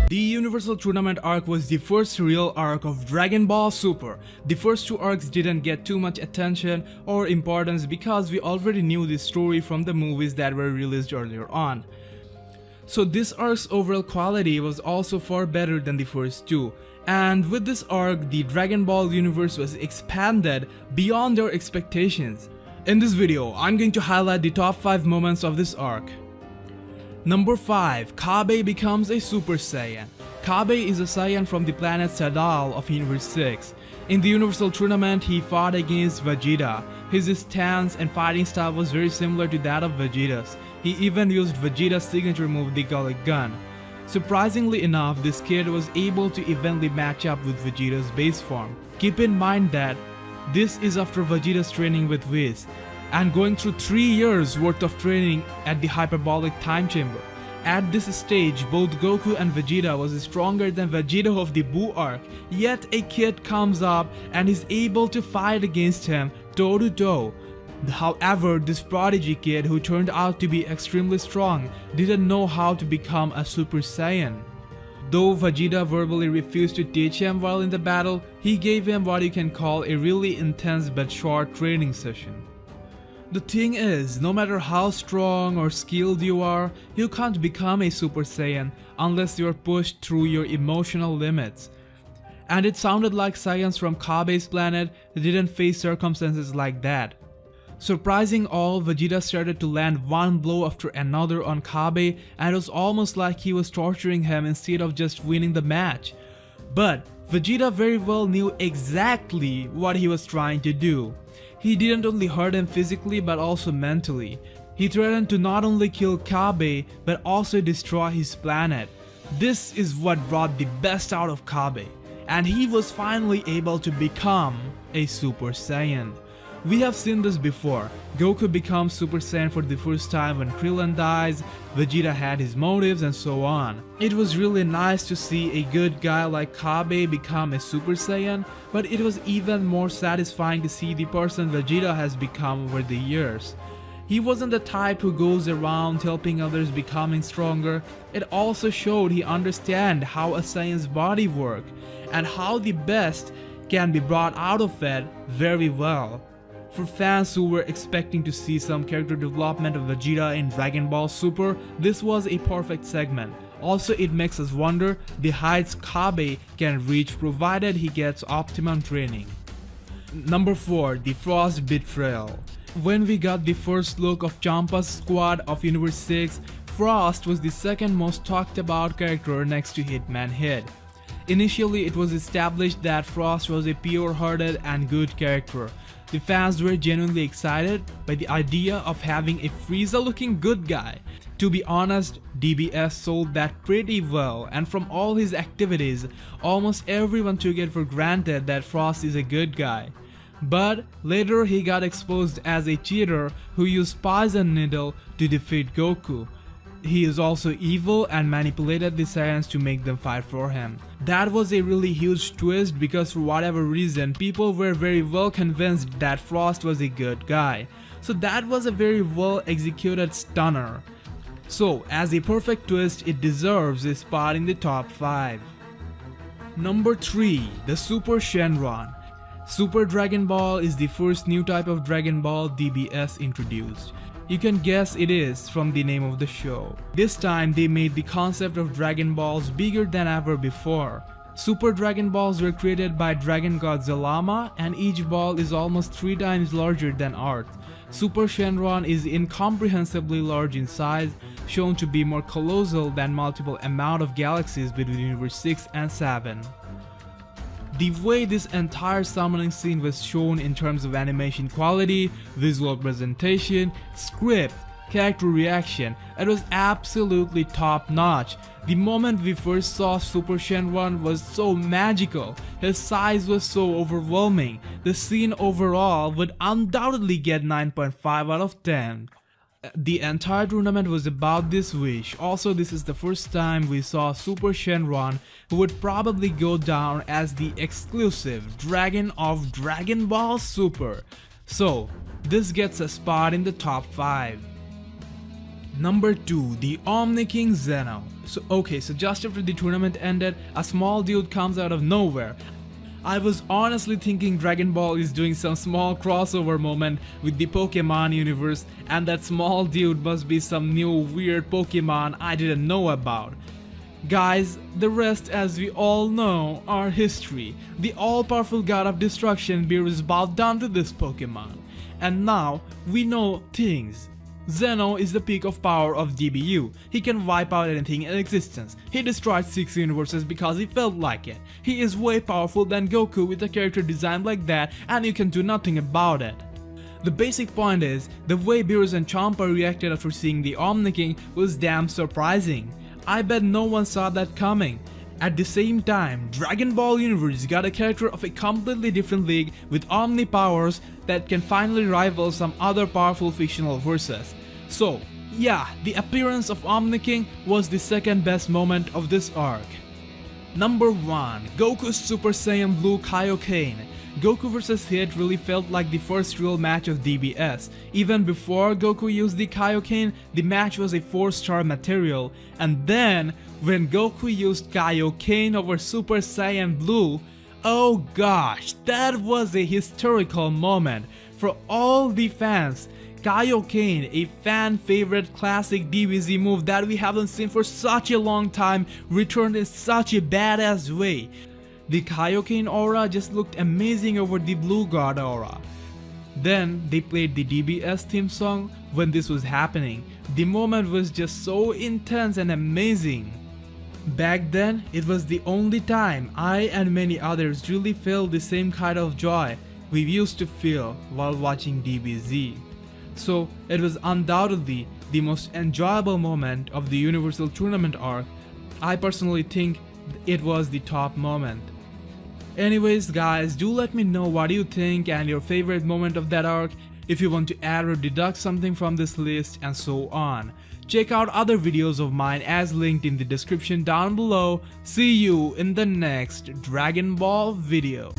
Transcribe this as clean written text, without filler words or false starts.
The Universal Tournament arc was the first real arc of Dragon Ball Super. The first two arcs didn't get too much attention or importance because we already knew the story from the movies that were released earlier on. So this arc's overall quality was also far better than the first two. And with this arc, the Dragon Ball universe was expanded beyond their expectations. In this video, I'm going to highlight the top 5 moments of this arc. Number 5. Cabe becomes a Super Saiyan. Cabe is a Saiyan from the planet Sadal of Universe 6. In the Universal Tournament, he fought against Vegeta. His stance and fighting style was very similar to that of Vegeta's. He even used Vegeta's signature move, the Gullet Gun. Surprisingly enough, this kid was able to evenly match up with Vegeta's base form. Keep in mind that this is after Vegeta's training with Whis and going through 3 years worth of training at the hyperbolic time chamber. At this stage, both Goku and Vegeta was stronger than Vegeta of the Buu arc, yet a kid comes up and is able to fight against him toe to toe. However, this prodigy kid, who turned out to be extremely strong, didn't know how to become a Super Saiyan. Though Vegeta verbally refused to teach him while in the battle, he gave him what you can call a really intense but short training session. The thing is, no matter how strong or skilled you are, you can't become a Super Saiyan unless you're pushed through your emotional limits. And it sounded like Saiyans from Cabe's planet didn't face circumstances like that. Surprising all, Vegeta started to land one blow after another on Cabe, and it was almost like he was torturing him instead of just winning the match. But Vegeta very well knew exactly what he was trying to do. He didn't only hurt him physically but also mentally. He threatened to not only kill Cabe but also destroy his planet. This is what brought the best out of Cabe, and he was finally able to become a Super Saiyan. We have seen this before. Goku becomes Super Saiyan for the first time when Krillin dies, Vegeta had his motives, and so on. It was really nice to see a good guy like Cabe become a Super Saiyan, but it was even more satisfying to see the person Vegeta has become over the years. He wasn't the type who goes around helping others becoming stronger. It also showed he understands how a Saiyan's body works and how the best can be brought out of it very well. For fans who were expecting to see some character development of Vegeta in Dragon Ball Super, this was a perfect segment. Also, it makes us wonder the heights Cabe can reach provided he gets optimum training. Number 4. The Frost Betrayal. When we got the first look of Champa's squad of Universe 6, Frost was the second most talked about character next to Hitman Hit. Initially, it was established that Frost was a pure-hearted and good character. The fans were genuinely excited by the idea of having a Frieza-looking good guy. To be honest, DBS sold that pretty well, and from all his activities, almost everyone took it for granted that Frost is a good guy. But later he got exposed as a cheater who used Poison Needle to defeat Goku. He is also evil and manipulated the Saiyans to make them fight for him. That was a really huge twist because for whatever reason, people were very well convinced that Frost was a good guy. So that was a very well executed stunner. So as a perfect twist, it deserves a spot in the top 5. Number 3. The Super Shenron. Super Dragon Ball is the first new type of Dragon Ball DBS introduced. You can guess it is from the name of the show. This time they made the concept of Dragon Balls bigger than ever before. Super Dragon Balls were created by Dragon God Zalama, and each ball is almost 3 times larger than Earth. Super Shenron is incomprehensibly large in size, shown to be more colossal than multiple amount of galaxies between Universe 6 and 7. The way this entire summoning scene was shown in terms of animation quality, visual presentation, script, character reaction, it was absolutely top notch. The moment we first saw Super Shenron was so magical, his size was so overwhelming. The scene overall would undoubtedly get 9.5 out of 10. The entire tournament was about this wish. Also, this is the first time we saw Super Shenron, who would probably go down as the exclusive Dragon of Dragon Ball Super. So, this gets a spot in the top 5. Number 2, the Omni King Zeno. So just after the tournament ended, a small dude comes out of nowhere. I was honestly thinking Dragon Ball is doing some small crossover moment with the Pokemon universe, and that small dude must be some new weird Pokemon I didn't know about. Guys, the rest, as we all know, are history. The all-powerful god of destruction Beerus bowed down to this Pokemon. And now, we know things. Zeno is the peak of power of DBU. He can wipe out anything in existence. He destroyed 6 universes because he felt like it. He is way powerful than Goku with a character designed like that, and you can do nothing about it. The basic point is, the way Beerus and Champa reacted after seeing the Omni King was damn surprising. I bet no one saw that coming. At the same time, Dragon Ball Universe got a character of a completely different league with Omni powers that can finally rival some other powerful fictional verses. So, yeah, the appearance of Omni King was the second best moment of this arc. Number 1. Goku's Super Saiyan Blue Kaio-ken. Goku vs Hit really felt like the first real match of DBS. Even before Goku used the Kaio-ken, the match was a 4-star material. And then, when Goku used Kaio-ken over Super Saiyan Blue, oh gosh, that was a historical moment. For all the fans, Kaio-ken, a fan favorite classic DBZ move that we haven't seen for such a long time, returned in such a badass way. The Kaio-ken aura just looked amazing over the Blue God aura. Then they played the DBS theme song when this was happening. The moment was just so intense and amazing. Back then, it was the only time I and many others really felt the same kind of joy we used to feel while watching DBZ. So it was undoubtedly the most enjoyable moment of the Universal Tournament arc. I personally think it was the top moment. Anyways guys, do let me know what you think and your favorite moment of that arc, if you want to add or deduct something from this list, and so on. Check out other videos of mine as linked in the description down below. See you in the next Dragon Ball video.